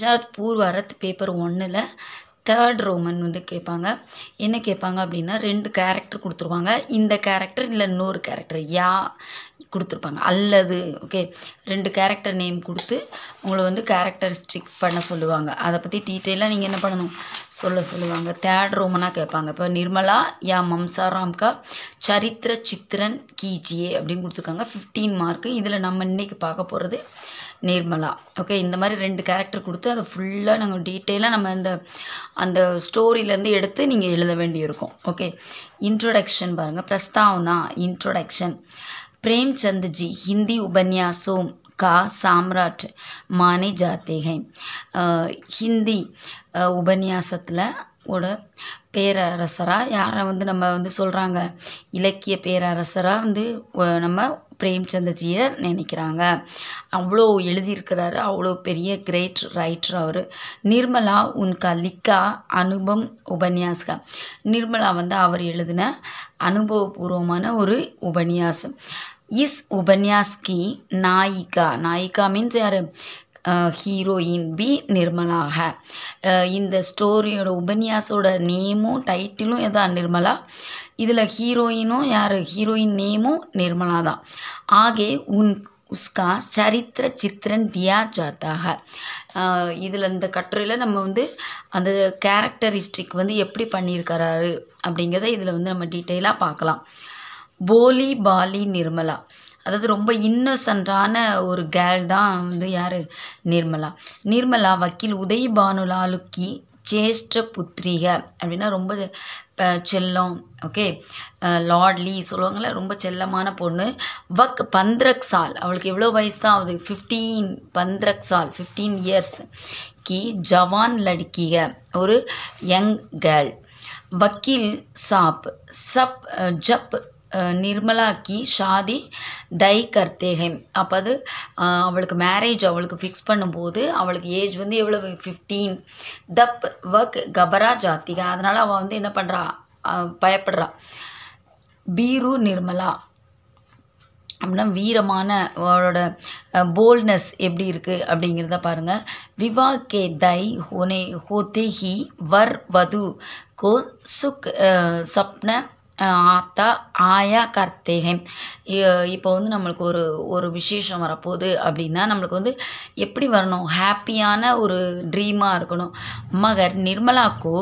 Gujarat பூர்வாரத் paper 1ல் 3rd Roman வந்து கேட்பாங்க. என்ன கேட்பாங்க அப்படின்னா 2 கேரக்டர் கொடுத்துருவாங்க. இந்த கேரக்டர் இல்லை இன்னொரு கேரக்டர் யா கொடுத்துருப்பாங்க அல்லது ஓகே 2 கேரக்டர் நேம் கொடுத்து உங்களை வந்து கேரக்டரிஸ்டிக் பண்ண சொல்லுவாங்க. அதை பற்றி டீட்டெயிலாக நீங்கள் என்ன பண்ணணும் சொல்லுவாங்க. 3rd ரோமனாக கேட்பாங்க. இப்போ நிர்மலா யா மம்சாராம் கா சரித்திர சித்திரன் கீஜியே அப்படின்னு கொடுத்துருக்காங்க. 15 மார்க்கு. இதில் நம்ம இன்றைக்கி பார்க்க போகிறது நிர்மலா. ஓகே, இந்த மாதிரி 2 கேரக்டர் கொடுத்து அதை ஃபுல்லாக நாங்கள் டீட்டெயிலாக நம்ம அந்த ஸ்டோரியிலேருந்து எடுத்து நீங்கள் எழுத வேண்டியிருக்கும். ஓகே, इंट्रोडक्शन பாருங்கள். प्रस्तावना इंट्रोडक्शन. प्रेमचंद जी हिंदी उपन्यासों का सम्राट माने जाते हैं. हिंदी उपन्यासத்தில் ஓட பேரரசராக யாரை வந்து நம்ம வந்து சொல்கிறாங்க, இலக்கிய பேரரசராக வந்து நம்ம பிரேம்சந்தஜியை நினைக்கிறாங்க. அவ்வளோ எழுதியிருக்கிறாரு, அவ்வளோ பெரிய கிரேட் ரைட்டர் அவர். நிர்மலா உன்கா லிக்கா அனுபவம் உபன்யாஸ்கா. நிர்மலா வந்து அவர் எழுதின அனுபவபூர்வமான ஒரு உபன்யாசம். இஸ் உபன்யாஸ் கி நாயிகா மீன்ஸ் யார், ஹீரோயின் பி நிர்மலா है. இந்த ஸ்டோரியோட உபன்யாசோட நேமும் டைட்டிலும் எதான் நிர்மலா. இதில் ஹீரோயினும் யார், ஹீரோயின் நேமும் நிர்மலா தான். ஆகே உஸ்கா சரித்திர சித்திரன் தியா ஜாத்தா है. இதில் இந்த கட்டுரையில் நம்ம வந்து அந்த கேரக்டரிஸ்டிக் வந்து எப்படி பண்ணியிருக்கிறாரு அப்படிங்கிறத இதில் வந்து நம்ம டீட்டெயிலாக பார்க்கலாம். போலி பாலி நிர்மலா, அதாவது ரொம்ப இன்னசென்ட்டான ஒரு கேர்ள் தான் வந்து யார், நிர்மலா வக்கீல் உதய் பானுலாலுக்கி சேஷ்ட புத்ரிக அப்படின்னா ரொம்ப செல்லம். ஓகே, லார்ட்லி சொல்லுவாங்கள்ல, ரொம்ப செல்லமான பொண்ணு. 15 साल, அவளுக்கு எவ்வளோ வயசு தான் ஆகுது, 15 साल 15 இயர்ஸ் கி ஜவான் லடுக்கிக, ஒரு யங் கேர்ள். வக்கீல் சப் ஜப் நிர்மலா கி ஷாதி தை கர்த்தே ஹை. அப்போ அது அவளுக்கு மேரேஜ் அவளுக்கு ஃபிக்ஸ் பண்ணும்போது அவளுக்கு ஏஜ் வந்து எவ்வளவு 15. தப் வக் கபரா ஜாத்திகா, அதனால் அவள் வந்து என்ன பண்ணுறா, பயப்படுறா. பீரு நிர்மலா அப்படின்னா வீரமான, அவளோட போல்ட்னஸ் எப்படி இருக்குது அப்படிங்கிறத பாருங்கள். விவா கே தை ஹோத்தே ஹி வர் வது கோ சுக் சப்ன ஆயா கர்த்தே ஹை. இப்போ வந்து நம்மளுக்கு ஒரு விசேஷம் வரப்போகுது அப்படின்னா நம்மளுக்கு வந்து எப்படி வரணும், ஹாப்பியான ஒரு ட்ரீமாக இருக்கணும். மகர் நிர்மலாக்கோ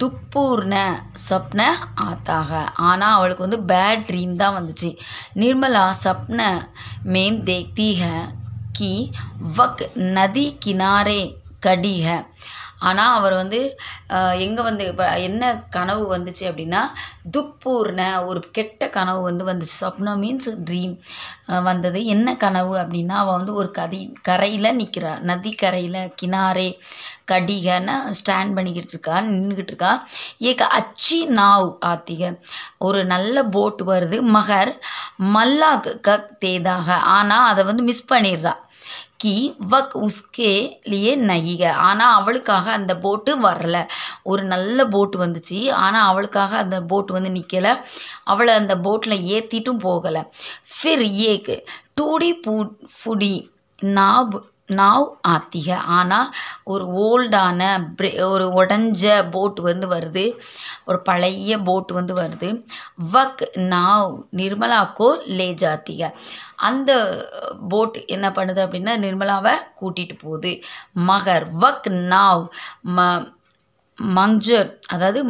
துக்பூர்ண சப்ன ஆத்தாக, ஆனால் அவளுக்கு வந்து பேட் ட்ரீம் தான் வந்துச்சு. நிர்மலா சப்ன மேம் தேக்தி ஹை கி வக் நதி கினாரே கடி ஹை. ஆனால் அவர் வந்து எங்கே வந்து இப்போ என்ன கனவு வந்துச்சு அப்படின்னா துக்பூர்ண ஒரு கெட்ட கனவு வந்துச்சு. சப்னா மீன்ஸ் ட்ரீம் வந்தது. என்ன கனவு அப்படின்னா அவள் வந்து ஒரு கரையில் நிற்கிறா, நதி கரையில், கினாரே கடிகன்னு ஸ்டாண்ட் நின்றுக்கிட்டு இருக்கா. ஏக அச்சி நாவ் ஆத்திக, ஒரு நல்ல போட் வருது. மகர் மல்லாக் கக் தேதாக, ஆனால் அதை வந்து மிஸ் பண்ணிடுறா. கி வக் உஸ்கே லியே நகிக, ஆனால் அவளுக்காக அந்த போட்டு வரலை. ஒரு நல்ல போட்டு வந்துச்சு, ஆனால் அவளுக்காக அந்த போட்டு வந்து நிற்கலை. அவளை அந்த போட்டில் ஏற்றிட்டும் போகலை. ஃபிர் ஏக் டூடி ஃபுடி நாவ் ஆத்திக, ஆனால் ஒரு ஓல்டான ஒரு உடஞ்ச போட்டு வந்து வருது, ஒரு பழைய போட்டு வந்து வருது. வக் நாவ் நிர்மலாக்கோ லே ஜாத்திக, அந்த போட் என்ன பண்ணுது அப்படின்னா நிர்மலாவை கூட்டிகிட்டு போகுது. மகர் வக் நாவ் மஞ்சர், அதாவது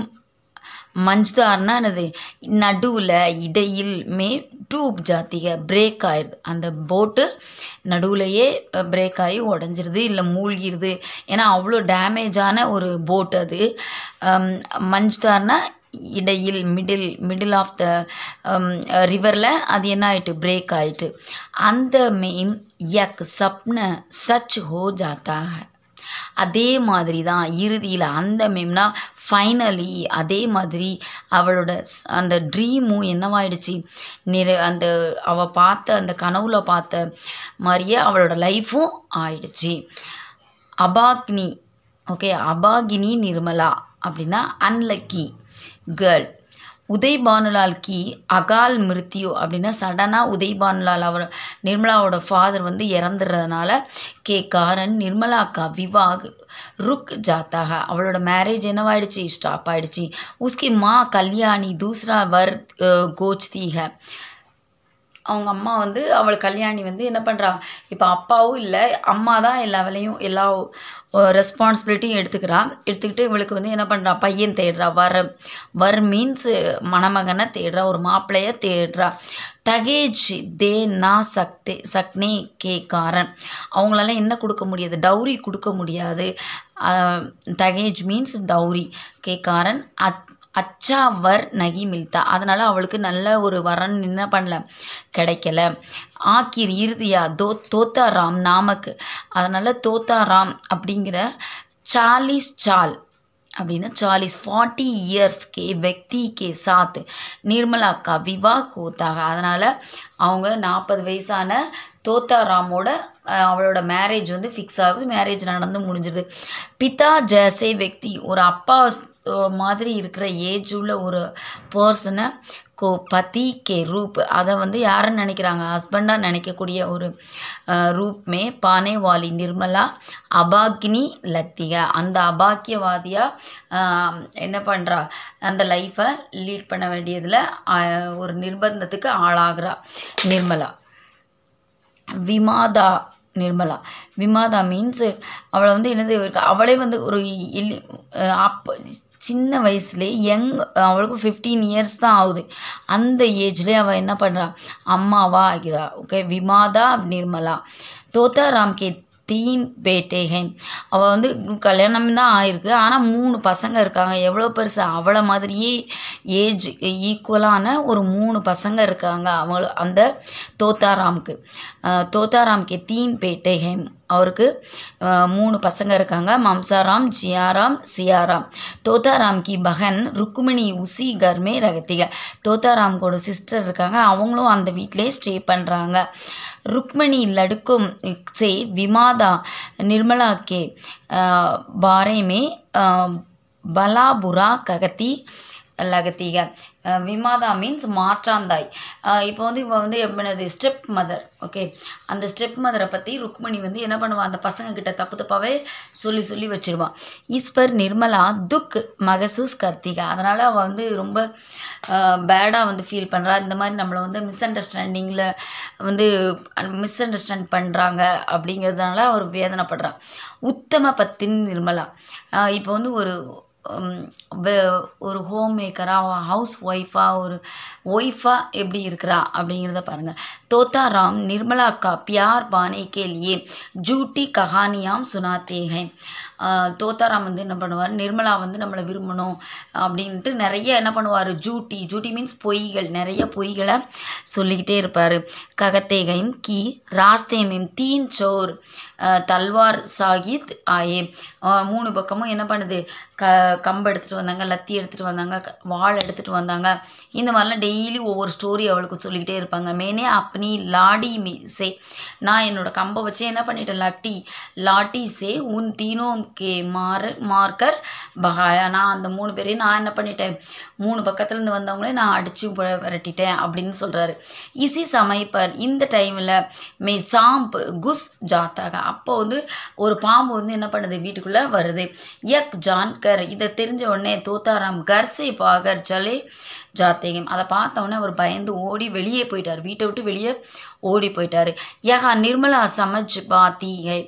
மஞ்சுதார்னா என்னது, நடுவில் இடையில் டூப் ஜாத்திக பிரேக் ஆயிடுது. அந்த போட்டு நடுவுலையே பிரேக் ஆகி உடஞ்சிருது, இல்லை மூழ்கிடுது. ஏன்னா அவ்வளோ டேமேஜான ஒரு போட் அது. மஞ்சுதார்னா இடையில், மிடில் ஆஃப் த ரிவரில் அது என்ன ஆயிட்டு, பிரேக் ஆயிட்டு. அந்த மேம் யக் சப்ன சச் ஹோ ஜாத்தா ஹை. அதே மாதிரி தான் இறுதியில் அந்த மேம்னா ஃபைனலி அதே மாதிரி அவளோட அந்த ட்ரீமும் என்னவாயிடுச்சு, அந்த அவள் பார்த்த அந்த கனவுல பார்த்த மாதிரியே அவளோட லைஃப்பும் ஆயிடுச்சு. அபாக்னி, ஓகே, அபாகினி நிர்மலா அப்படின்னா அன்லக்கி கேர்ள். உதய் பானுலால் கி அகால் மிருத்யு அப்படின்னா சடனாக உதய் பானுலால் அவர் நிர்மலாவோட ஃபாதர் வந்து இறந்துடுறதுனால கே காரன் நிர்மலா கா விவாக் रुक जाता है அவளோட மேரேஜ் என்னவாயிடுச்சு ஸ்டாப் ஆயிடுச்சு उसकी माँ कल्याणी दूसरा वर गोचती है அவங்க அம்மா வந்து அவள் கல்யாணி வந்து என்ன பண்ணுறா இப்போ அப்பாவும் இல்லை அம்மா தான் எல்லா வேலையும் எல்லா ரெஸ்பான்சிபிலிட்டியும் எடுத்துக்கிட்டு இவளுக்கு வந்து என்ன பண்ணுறா பையன் தேடுறா வர் மீன்ஸ் மணமகனை தேடுறா ஒரு மாப்பிள்ளைய தேடுறா தகேஜ் தே நா சக்னே கே காரன் அவங்களால என்ன கொடுக்க முடியாது டவுரி கொடுக்க முடியாது தகேஜ் மீன்ஸ் டவுரி கே காரன் அச்சா வர் நகி மில்தா அதனால் அவளுக்கு நல்ல ஒரு வரன் என்ன பண்ணல கிடைக்கல ஆக்கிர் இறுதியா தோத்தாராம் நாமக்கு அதனால் தோத்தாராம் அப்படிங்கிற 40 சால் அப்படின்னா 40 இயர்ஸ் கே व्यक्ति के साथ निर्मला का विवाह होता है அதனால் அவங்க 40 வயசான தோத்தாராமோட அவளோட மேரேஜ் வந்து ஃபிக்ஸ் ஆகுது மேரேஜ் நடந்து முடிஞ்சிருது பிதா ஜெயசே व्यक्ति ஒரு அப்பா மாதிரி இருக்கிற ஏஜ் உள்ள ஒரு பர்சனை को पति के रूप அதை வந்து யாருன்னு நினைக்கிறாங்க ஹஸ்பண்டாக நினைக்கக்கூடிய ஒரு रूप में पाने वाली निर्मला अभागिनी लत्तिया அந்த அபாக்கியவாதியாக என்ன பண்ணுறா அந்த லைஃப்பை லீட் பண்ண வேண்டியதில் ஒரு நிர்பந்தத்துக்கு ஆளாகிறா நிர்மலா விமாதா மீன்ஸ் அவளை வந்து என்னது அவளே வந்து ஒரு அப்போ சின்ன வயசுலேயே அவளுக்கு 15 இயர்ஸ் தான் ஆகுது அந்த ஏஜ்லேயே அவள் என்ன பண்ணுறா அம்மாவாக ஆகிறா ஓகே விமாதா நிர்மலா தோத்தாராம் கே 3 பேட்டே அவள் வந்து கல்யாணம் தான் ஆயிருக்கு ஆனால் 3 பசங்க இருக்காங்க எவ்வளோ பெருசு அவளை மாதிரியே ஏஜ் ஈக்குவலான ஒரு 3 பசங்க இருக்காங்க அவங்க அந்த தோத்தாராம் கே 3 பேட்டே அவருக்கு 3 பசங்க இருக்காங்க மம்சாராம் ஜியாராம் சியாராம் தோத்தாராம் கி பகன் ருக்குமிணி உசி கர்மே ரகத்திக தோத்தாராம்கோட சிஸ்டர் இருக்காங்க அவங்களும் அந்த வீட்டிலே ஸ்டே பண்ணுறாங்க रुक्मिणी लड़कों से विमादा निर्मला के बारे में भला बुरा कहती लगती है விமாதா மீன்ஸ் மாற்றாந்தாய் இப்போ வந்து இவள் வந்து எப்படினது ஸ்டெப் மதர் ஓகே அந்த ஸ்டெப் மதரை பற்றி ருக்மணி வந்து என்ன பண்ணுவாள் அந்த பசங்கக்கிட்ட தப்பாகவே சொல்லி வச்சுருவான் ஈஸ்வர் நிர்மலா துக் மகசூஸ் கர்த்திகா அதனால் அவள் வந்து ரொம்ப பேடாக வந்து ஃபீல் பண்ணுறா இந்த மாதிரி நம்மளை வந்து மிஸ் அண்டர்ஸ்டாண்ட் பண்ணுறாங்க அப்படிங்கிறதுனால அவர் வேதனைப்படுறான் உத்தம பத்தின் நிர்மலா இப்போ வந்து ஒரு ஹோம் மேக்கராக ஹவுஸ் ஒய்ஃபாக எப்படி இருக்கிறா அப்படிங்கிறத பாருங்கள் தோத்தாராம் निर्मला का प्यार पाने के लिए झूठी कहानियाँ सुनाते हैं தோத்தாராம் வந்து என்ன பண்ணுவார் நிர்மலா வந்து நம்மளை விரும்பணும் அப்படின்ட்டு நிறைய என்ன பண்ணுவார் ஜூட்டி மீன்ஸ் பொய்கள் நிறைய பொய்களை சொல்லிக்கிட்டே இருப்பார் ககத்தேகையும் கி ராஸ்தேமையும் 3 चोर தல்வார் சாகித் ஆயே 3 பக்கமும் என்ன பண்ணுது கம்பு எடுத்துகிட்டு வந்தாங்க லத்தி எடுத்துகிட்டு வந்தாங்க வாள் எடுத்துகிட்டு வந்தாங்க இந்த மாதிரிலாம் டெய்லி ஒவ்வொரு ஸ்டோரி அவளுக்கு சொல்லிக்கிட்டே இருப்பாங்க மேனே அப்பனி லாடி சே நான் என்னோட கம்பை வச்சு என்ன பண்ணிட்டேன் லாட்டி சே உன் தீனோ கே மார்க்கர் பகாயா நான் அந்த 3 பேரையும் நான் என்ன பண்ணிட்டேன் 3 பக்கத்துலேருந்து வந்தவங்களே நான் அடித்து விரட்டிட்டேன் அப்படின்னு சொல்கிறாரு இசி சமைப்பர் இந்த டைமில் மே சாம்பு குஸ் ஜாத்தாக அப்போ வந்து ஒரு பாம்பு வந்து என்ன பண்ணுது வீட்டுக்குள்ளே வருது யக் ஜான்கர் இதை தெரிஞ்ச உடனே தோத்தாராம் கர்சே பாகர் ஜலே ஜாத்தேகம் அதை பார்த்தவொடனே அவர் பயந்து ஓடி வெளியே போயிட்டார் வீட்டை விட்டு வெளியே ஓடி போயிட்டார் யஹா நிர்மலா சமஜ் பாத்தி ஹை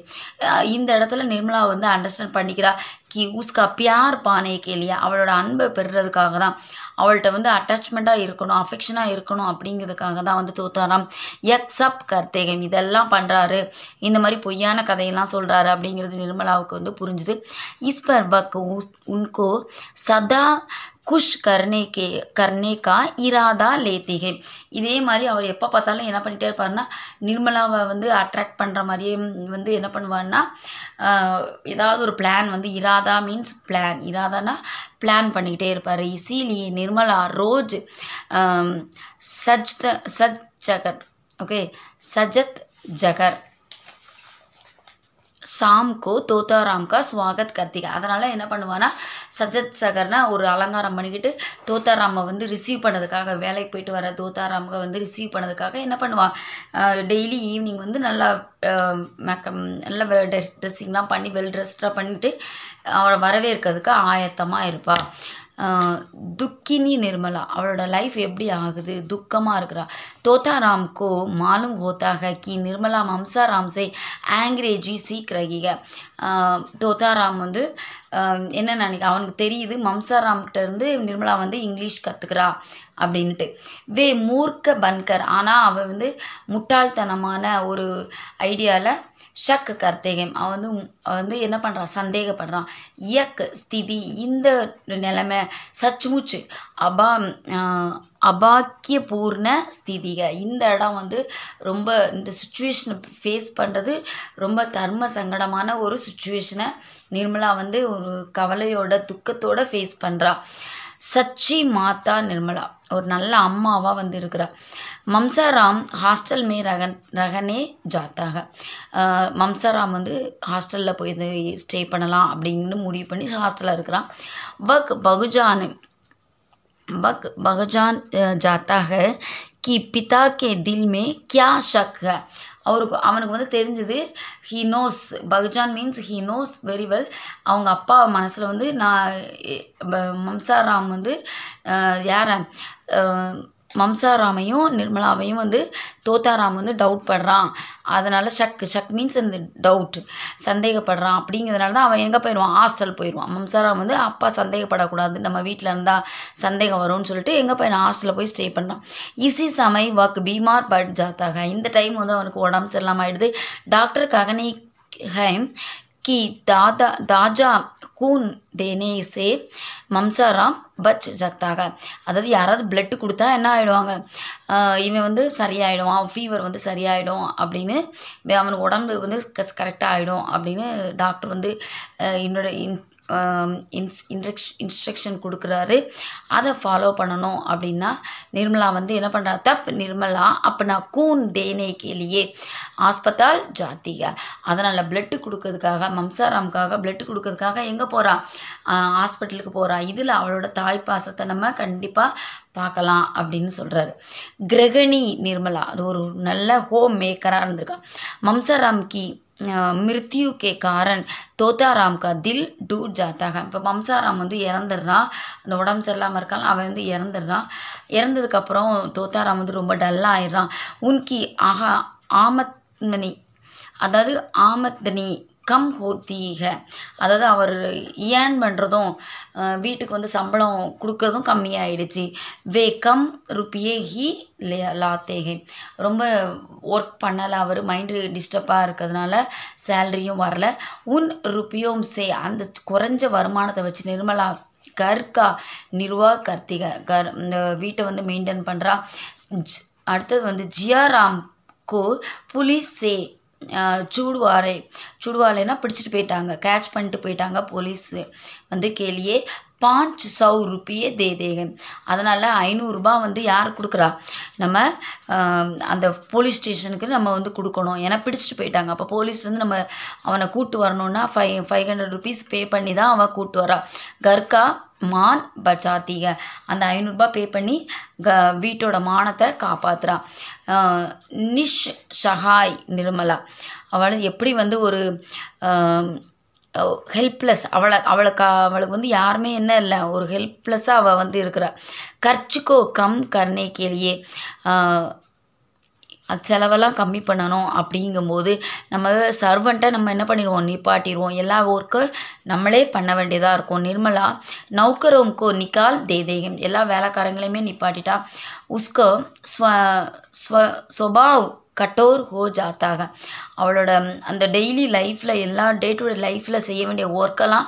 இந்த இடத்துல நிர்மலா வந்து அண்டர்ஸ்டாண்ட் பண்ணிக்கிறா கி உஸ்கா பியார் பானே கேலியா அவளோட அன்பை பெறுறதுக்காக தான் அவள்கிட்ட வந்து அட்டாச்மெண்ட்டாக இருக்கணும் அஃபெக்ஷனாக இருக்கணும் அப்படிங்கிறதுக்காக தான் வந்து தோத்தாராம் யக்ஸப் கர்த்தேகம் இதெல்லாம் பண்ணுறாரு இந்த மாதிரி பொய்யான கதையெல்லாம் சொல்கிறாரு அப்படிங்கிறது நிர்மலாவுக்கு வந்து புரிஞ்சுது ஈஸ்வர் பக் உன்கோ சதா குஷ் கர்னே கா இராதா லேத்திகை இதே மாதிரி அவர் எப்போ பார்த்தாலும் என்ன பண்ணிகிட்டே இருப்பார்னா நிர்மலாவை வந்து அட்ராக்ட் பண்ணுற மாதிரியே வந்து என்ன பண்ணுவார்னா ஏதாவது ஒரு பிளான் வந்து இராதா மீன்ஸ் இராதானா பிளான் பண்ணிக்கிட்டே இருப்பார் இசீலியே நிர்மலா ரோஜ் சஜத் ஜகர் शाम को तोताराम का स्वागत करती है. அதனால் என்ன பண்ணுவான்னா சஜத் சகர்னா ஒரு அலங்காரம் பண்ணிக்கிட்டு தோத்தாராமை வந்து ரிசீவ் பண்ணதுக்காக வேலைக்கு போயிட்டு வர தோத்தாராமுக வந்து ரிசீவ் பண்ணதுக்காக என்ன பண்ணுவான் டெய்லி ஈவினிங் வந்து நல்லா மேக்கப் நல்லா ட்ரெஸ்ஸிங்லாம் பண்ணி வெல் ட்ரெஸ்டாக பண்ணிவிட்டு அவளை வரவேற்கிறதுக்கு ஆயத்தமாக இருப்பாள். दुखिनी निर्मला அவளோட லைஃப் எப்படி ஆகுது துக்கமாக இருக்கிறா. तोताराम को मालूम होता है कि निर्मला ममसाराम से एंग्रेजी सीख रही है. तोताराम வந்து என்ன நினைக்க அவனுக்கு தெரியுது மம்சாராம்கிட்ட இருந்து நிர்மலா வந்து இங்கிலீஷ் கற்றுக்கிறா அப்படின்ட்டு. வே மூர்க்க பன்கர் ஆனால் அவள் வந்து முட்டாள்தனமான ஒரு ஐடியாவில் ஷக் கர்த்தேகம் அவன் வந்து என்ன பண்ணுறான் சந்தேகப்படுறான். இயக் ஸ்திதி இந்த நிலைமை சச்சுமுச்சு அபாக்கியபூர்ண ஸ்திதிக இந்த இடம் வந்து ரொம்ப இந்த சுச்சுவேஷனை ஃபேஸ் பண்ணுறது ரொம்ப தர்ம சங்கடமான ஒரு சுச்சுவேஷனை நிர்மலா வந்து ஒரு கவலையோட துக்கத்தோட ஃபேஸ் பண்ணுறா. சச்சி மாதா நிர்மலா ஒரு நல்ல அம்மாவாக வந்து இருக்கிறா. மம்சாராம் ஹாஸ்டல் மே ரகனே ஜாத்தாக மம்சாராம் வந்து ஹாஸ்டலில் போய் ஸ்டே பண்ணலாம் அப்படின்னு முடிவு பண்ணி ஹாஸ்டலில் இருக்கிறான். பகுஜான் जाता है कि पिता के दिल में क्या शक है. அவனுக்கு வந்து தெரிஞ்சது he knows Bahujan means he knows very well அவங்க அப்பா மனசில் வந்து நான் மம்சாராம் வந்து யாரை மம்சாராமையும் நிர்மலாவையும் வந்து தோத்தாராம் வந்து டவுட் படுறான். அதனால் ஷக் மீன்ஸ் அந்த டவுட் சந்தேகப்படுறான். அப்படிங்கிறதுனால தான் அவன் எங்கே போயிடுவான் ஹாஸ்டல் போயிடுவான். மம்சாராம் வந்து அப்பா சந்தேகப்படக்கூடாது நம்ம வீட்டில் இருந்தால் சந்தேகம் வரும்னு சொல்லிட்டு எங்கே போய் ஹாஸ்டலில் போய் ஸ்டே பண்ணுறான். இசி சமய் வக் பீமார் பட் ஜாத்தாக இந்த டைம் வந்து அவனுக்கு உடம்பு சரியில்லாமல் ஆகிடுது. டாக்டர் ககனி ஹைம் कि தாஜா கூன் தேனே சே மம்சாராம் பச் ஜக்தாக அதாவது யாராவது பிளட்டு கொடுத்தா என்ன ஆகிடுவாங்க இவன் வந்து சரியாயிடுவான் ஃபீவர் வந்து சரியாயிடும் அப்படின்னு அவனுக்கு உடம்பு வந்து கரெக்டாக ஆகிடும் அப்படின்னு டாக்டர் வந்து என்னோட இன்ஸ்ட்ரக்ஷன் கொடுக்குறாரு. அதை ஃபாலோ பண்ணணும் அப்படின்னா நிர்மலா வந்து என்ன பண்ணுறா தப் நிர்மலா அப்பனா கூன் தேனே கேலியே ஆஸ்பத்தால் ஜாத்திக அதனால் பிளட்டு கொடுக்கறதுக்காக மம்சாராமுக்காக பிளட்டு கொடுக்கறதுக்காக எங்கே போகிறா ஹாஸ்பிட்டலுக்கு போகிறா. இதில் அவளோட தாய் பாசத்தை நம்ம கண்டிப்பாக பார்க்கலாம் அப்படின்னு சொல்கிறாரு. கிரகணி நிர்மலா அது ஒரு நல்ல ஹோம் மேக்கராக இருந்திருக்கா. மம்சாராம் கி மிருத்யு கே காரன் தோத்தாராம் கா தில் டூட் ஜாத்தாக இப்போ மம்சாராம் வந்து இறந்துடுறான். அந்த உடம்பு சரியில்லாமல் இருக்கான் அவன் வந்து இறந்துடுறான். இறந்ததுக்கப்புறம் தோத்தாராம் வந்து ரொம்ப டல்லாக ஆயிடுறான். உன்கி ஆமத்மனி அதாவது ஆமத்னி கம் ஹோத்தீக அதாவது அவர் ஏர்ன் பண்ணுறதும் வீட்டுக்கு வந்து சம்பளம் கொடுக்கறதும் கம்மியாயிடுச்சு. வே கம் ருப்பியே ஹி லாத்தேகே ரொம்ப ஒர்க் பண்ணலை அவர் மைண்டு டிஸ்டர்பாக இருக்கிறதுனால சேலரியும் வரல. உன் ருப்பியோம் சே அந்த குறைஞ்ச வருமானத்தை வச்சு நிர்மலா கர்கா நிர்வா கர்த்திக இந்த வீட்டை வந்து மெயின்டைன் பண்ணுறா. அடுத்தது வந்து ஜியாராம்கோ புலிஸ் சே சுடுவாலேனா பிடிச்சிட்டு போயிட்டாங்க கேட்ச் பண்ணிட்டு போயிட்டாங்க போலீஸ் வந்து கேலியே 500 रुपये दे देगा அதனால் 500 ரூபாய் வந்து யார் கொடுக்குறா நம்ம அந்த போலீஸ் ஸ்டேஷனுக்கு நம்ம வந்து கொடுக்கணும் ஏன்னா பிடிச்சிட்டு போயிட்டாங்க. அப்போ போலீஸ் வந்து நம்ம அவனை கூட்டு வரணும்னா 500 rupees பே பண்ணி தான் அவன் கூட்டு வரா. கர்கா மான் பச்சாத்திக அந்த 500 ரூபாய் பே பண்ணி வீட்டோட மானத்தை காப்பாற்றுறான். நிஷ் ஷஹாய் நிர்மலா அவளை எப்படி வந்து ஒரு ஹெல்ப்லெஸ் அவளுக்கு வந்து யாருமே என்ன இல்லை ஒரு ஹெல்ப்லெஸ்ஸாக அவள் வந்து இருக்கிறா. கர்ச்சுக்கோ கம் கர்னே கேலியே அது செலவெல்லாம் கம்மி பண்ணணும். அப்படிங்கும்போது நம்ம சர்வெண்ட்டை நம்ம என்ன பண்ணிடுவோம் நிப்பாட்டிடுவோம். எல்லா ஒர்க்கும் நம்மளே பண்ண வேண்டியதாக இருக்கும். நிர்மலா நௌக்கரோம்கோ நிக்கால் தேதேகம் எல்லா வேலைக்காரங்களையுமே நிப்பாட்டிட்டா. உஸ்கோ ஸ்வபாவ் கட்டோர் ஹோ ஜாத்தாக அவளோட அந்த டெய்லி லைஃப்பில் எல்லா டே டு டே லைஃப்பில் செய்ய வேண்டிய ஒர்க்கெல்லாம்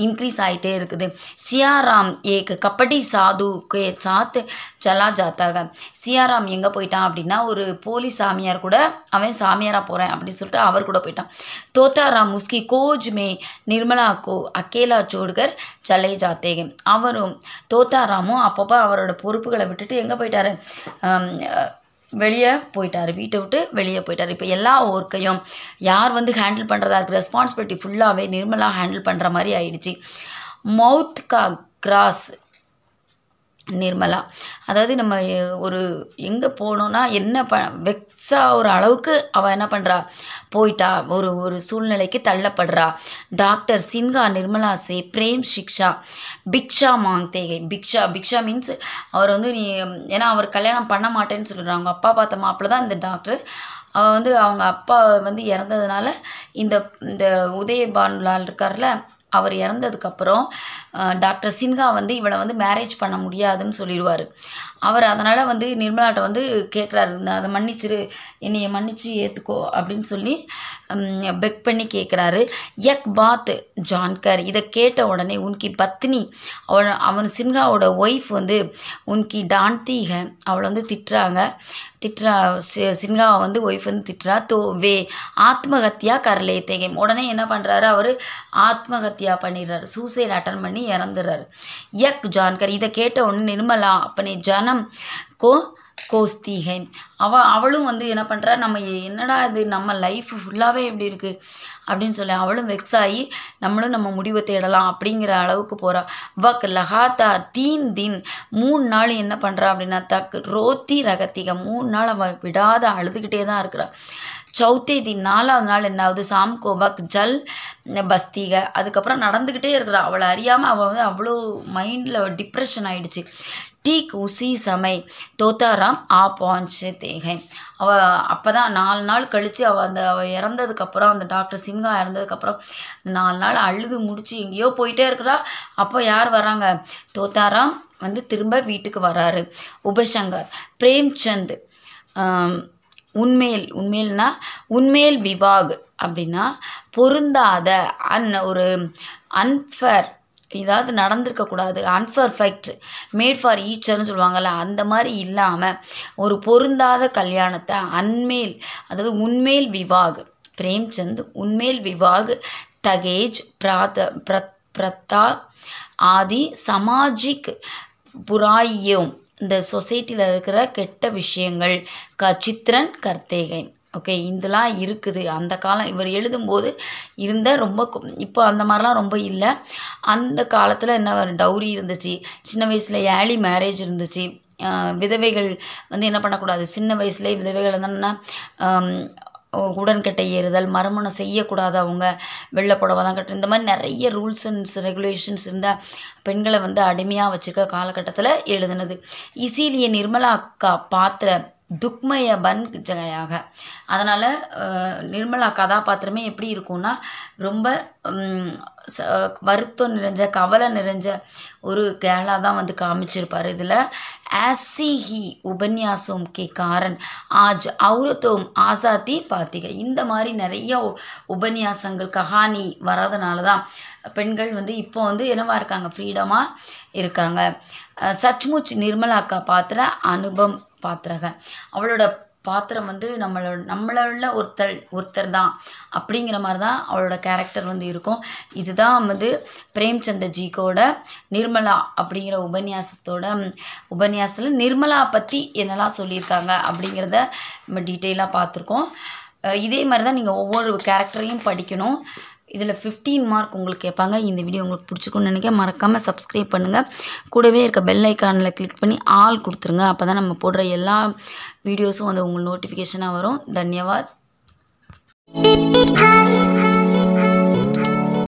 இன்க்ரீஸ் ஆகிட்டே இருக்குது. சியாராம் ஏக் கபடி சாது கே சாத் சலா ஜாத்தாக சியாராம் எங்கே போயிட்டான் அப்படின்னா ஒரு போலீஸ் சாமியார் கூட அவன் சாமியாராக போகிறேன் அப்படின்னு சொல்லிட்டு அவர் கூட போயிட்டான். தோத்தாராம் உஸ்கி கோஜ் மே நிர்மலா கோ அக்கேலா சோடுகர் சலை ஜாத்தேகம் அவரும் தோத்தாராமும் அப்பப்போ அவரோட பொறுப்புகளை விட்டுட்டு எங்கே போயிட்டாரு வெளியே போயிட்டார், வீட்டை விட்டு வெளியே போயிட்டார். இப்போ எல்லா ஒர்க்கையும் யார் வந்து ஹேண்டில் பண்ணுறதா இருக்குது, ரெஸ்பான்சிபிலிட்டி ஃபுல்லாகவே நிர்மலா ஹேண்டில் பண்ணுற மாதிரி ஆயிடுச்சு. மவுத் கா கிராஸ் நிர்மலா, அதாவது நம்ம ஒரு எங்கே போனோன்னா என்ன வெக்ஸா ஒரு அளவுக்கு அவள் என்ன பண்ணுறா, போயிட்டா, ஒரு சூழ்நிலைக்கு தள்ளப்படுறா. டாக்டர் சின்ஹா நிர்மலா சே பிரேம் சிக்ஷா பிக்ஷா மாங்தேகை. பிக்ஷா மீன்ஸ் அவர் வந்து ஏன்னா அவர் கல்யாணம் பண்ண மாட்டேன்னு சொல்லிடுறாங்க. அவங்க அப்பா பார்த்த மாப்பிள்ள தான் இந்த டாக்டர். அவள் வந்து அவங்க அப்பா வந்து இறந்ததுனால இந்த உதயபானுலால் இருக்கார்ல, அவர் இறந்ததுக்கப்புறம் டாக்டர் சின்ஹா வந்து இவளை வந்து மேரேஜ் பண்ண முடியாதுன்னு சொல்லிடுவார். அவர் அதனால் வந்து நிர்மலாட்ட வந்து கேட்குறாரு, அதை மன்னிச்சிரு, என்னைய மன்னிச்சு ஏற்றுக்கோ அப்படின்னு சொல்லி பெக் பண்ணி கேட்குறாரு. யக் பாத் ஜான்கர், இதை கேட்ட உடனே உன்கி பத்னி, அவன் சின்ஹாவோட ஒய்ஃப் வந்து உன்கி டான்தி ஹை, அவளை வந்து திட்டுறா. சின்ஹாவை வந்து ஒய்ஃப் வந்து திட்டுறா. தோ வே ஆத்மஹத்யா கர்லே தேகம், உடனே என்ன பண்ணுறாரு, அவர் ஆத்மஹத்யா பண்ணிடுறாரு, சூசைட் அட்டன் பண்ணி இறந்துடுறாரு. யக் ஜான்கர், இதை கேட்ட உடனே நிர்மலா அப்பனே ஜனம் கோஸ்திகை, அவளும் வந்து என்ன பண்ணுறா, நம்ம என்னடா இது நம்ம லைஃப் ஃபுல்லாகவே எப்படி இருக்குது அப்படின்னு சொல்லி அவளும் வெக்ஸ் ஆகி நம்மளும் நம்ம முடிவை தேடலாம் அப்படிங்கிற அளவுக்கு போகிறா. வக் லகாத்தார் 3 தின் 3 நாள் என்ன பண்ணுறா அப்படின்னா, தக் ரோத்தி ரகத்திக 3 நாள் அவள் விடாத அழுதுகிட்டே தான் இருக்கிறா. சௌத்தே தின் 4வது நாள் என்னாவது சாம்கோ வக் ஜல் பஸ்திக, அதுக்கப்புறம் நடந்துக்கிட்டே இருக்கிறா. அவளை அறியாமல் அவள் வந்து அவ்வளோ மைண்டில் டிப்ரெஷன் ஆகிடுச்சு. டீக் உசி சமை தோத்தாராம் பਹੁंचे தேகை, அவள் அப்போ தான் 4 நாள் கழித்து அவள் இறந்ததுக்கப்புறம், அந்த டாக்டர் சின்ஹா இறந்ததுக்கப்புறம் 4 நாள் அழுது முடிச்சு எங்கேயோ போயிட்டே இருக்கிறா. அப்போ யார் வராங்க, தோத்தாராம் வந்து திரும்ப வீட்டுக்கு வராரு. உபசங்கர் பிரேம்சந்த் உண்மையில்னா உண்மையில் விவாக் அப்படின்னா பொருந்தாத, ஒரு அன்ஃபேர், ஏதாவது நடந்திருக்கக்கூடாது, அன்பர்ஃபெக்ட் மேட் ஃபார் ஈச்சர்னு சொல்லுவாங்கள்ல, அந்த மாதிரி இல்லாமல் ஒரு பொருந்தாத கல்யாணத்தை அன்மேல், அதாவது உண்மையில் விவாக், பிரேம்சந்த் உண்மையில் விவாக் தகேஜ் பிரதா ஆதி சமாஜிக் புராயும், இந்த சொசைட்டியில் இருக்கிற கெட்ட விஷயங்கள் சித்திரன் கர்த்தேகை. ஓகே, இதெல்லாம் இருக்குது. அந்த காலம் இவர் எழுதும்போது இருந்த ரொம்ப, இப்போ அந்த மாதிரிலாம் ரொம்ப இல்லை. அந்த காலத்தில் என்ன டவுரி இருந்துச்சு, சின்ன வயசில் ஏர்லி மேரேஜ் இருந்துச்சு, விதவைகள் வந்து என்ன பண்ணக்கூடாது, சின்ன வயசுலேயே விதவைகள் என்னென்னா உடன்கட்டை ஏறுதல், மறுமணம் செய்யக்கூடாது, அவங்க வெள்ளை புடவை தான் கட்டணும், இந்த மாதிரி நிறைய ரூல்ஸ் அண்ட் ரெகுலேஷன்ஸ் இருந்தால் பெண்களை வந்து அடிமையாக வச்சுருக்க காலகட்டத்தில் எழுதுனது. இசீலிய நிர்மலா அக்கா பாத்திர துக்மய பன் ஜயாக, அதனால் நிர்மலா கதாபாத்திரமே எப்படி இருக்கும்னா ரொம்ப வருத்தம் நிறைஞ்ச, கவலை நிறைஞ்ச ஒரு கேளாக தான் வந்து காமிச்சிருப்பார். இதில் ஆசிஹி உபன்யாசம் கே காரன் ஆஜ் அவுரத்தோம் ஆசாத்தி பாத்திகை, இந்த மாதிரி நிறைய உபன்யாசங்கள் கஹானி வர்றதுனால தான் பெண்கள் வந்து இப்போ வந்து என்னவா இருக்காங்க, ஃப்ரீடமாக இருக்காங்க. சச்முச் நிர்மலா அக்கா பாத்திர அனுபம் பாத்திரக, அவளோட பாத்திரம் வந்து நம்மள ஒருத்தர் தான் அப்படிங்கிற மாதிரி தான் அவளோட கேரக்டர் வந்து இருக்கும். இதுதான் வந்து பிரேம்சந்தஜிக்கோட நிர்மலா அப்படிங்கிற உபன்யாசத்தில் நிர்மலா பற்றி என்னெல்லாம் சொல்லியிருக்காங்க அப்படிங்கிறத நம்ம டீட்டெயிலாக பார்த்துருக்கோம். இதே மாதிரி தான் நீங்கள் ஒவ்வொரு கேரக்டரையும் படிக்கணும். இதில் 15 மார்க் உங்களுக்கு கேட்பாங்க. இந்த வீடியோ உங்களுக்கு பிடிச்சிக்குன்னு நினைக்க மறக்காமல் சப்ஸ்கிரைப் பண்ணுங்கள். கூடவே இருக்க பெல் ஐக்கானில் கிளிக் பண்ணி ஆல் கொடுத்துருங்க. அப்போ தான் நம்ம போடுற எல்லா வீடியோஸும் வந்து உங்களுக்கு நோட்டிஃபிகேஷனாக வரும். தன்யவாத்.